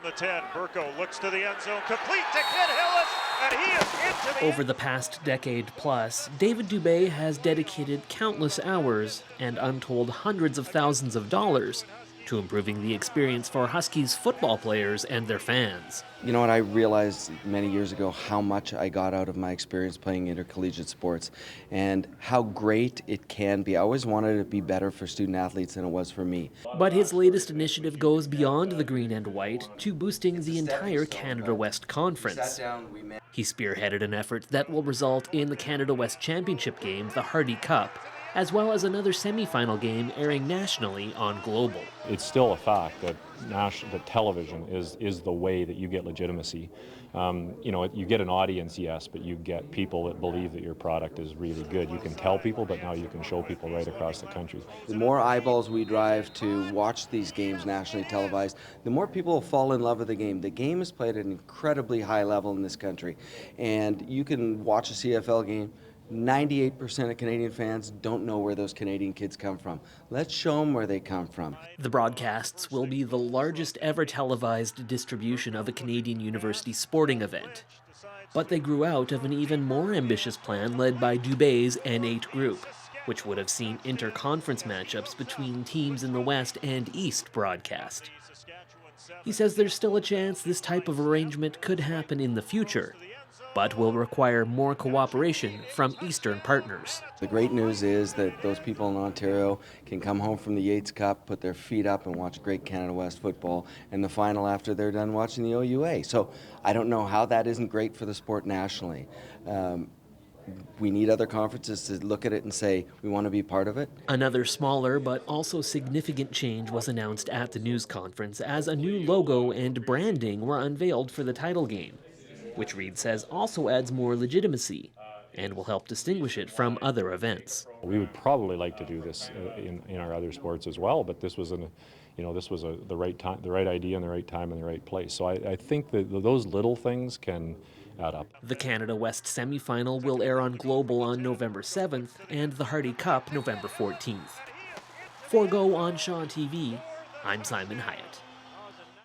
the 10. Burko looks to the end zone, complete to Kid Hillis, and he is into the Over the past decade plus, David Dubé has dedicated countless hours and untold hundreds of thousands of dollars to improving the experience for Huskies football players and their fans. You know what, I realized many years ago how much I got out of my experience playing intercollegiate sports and how great it can be. I always wanted it to be better for student athletes than it was for me. But his latest initiative goes beyond the green and white to boosting the entire Canada West Conference. He spearheaded an effort that will result in the Canada West Championship game, the Hardy Cup, as well as another semi-final game airing nationally on Global. It's still a fact that television is the way that you get legitimacy. You get an audience, yes, but you get people that believe that your product is really good. You can tell people, but now you can show people right across the country. The more eyeballs we drive to watch these games nationally televised, the more people will fall in love with the game. The game is played at an incredibly high level in this country, and you can watch a CFL game. 98% of Canadian fans don't know where those Canadian kids come from. Let's show them where they come from. The broadcasts will be the largest ever televised distribution of a Canadian university sporting event. But they grew out of an even more ambitious plan led by Dubé's N8 group, which would have seen inter-conference matchups between teams in the West and East broadcast. He says there's still a chance this type of arrangement could happen in the future, but will require more cooperation from Eastern partners. The great news is that those people in Ontario can come home from the Yates Cup, put their feet up and watch great Canada West football, and the final after they're done watching the OUA. So I don't know how that isn't great for the sport nationally. We need other conferences to look at it and say, we want to be part of it. Another smaller but also significant change was announced at the news conference as a new logo and branding were unveiled for the title game, which Reid says also adds more legitimacy and will help distinguish it from other events. We would probably like to do this in our other sports as well, but this was the right time, the right idea, and the right time, and the right place. So I think that those little things can add up. The Canada West semifinal will air on Global on November 7th and the Hardy Cup November 14th. For Go on Shaw TV, I'm Simon Hyatt.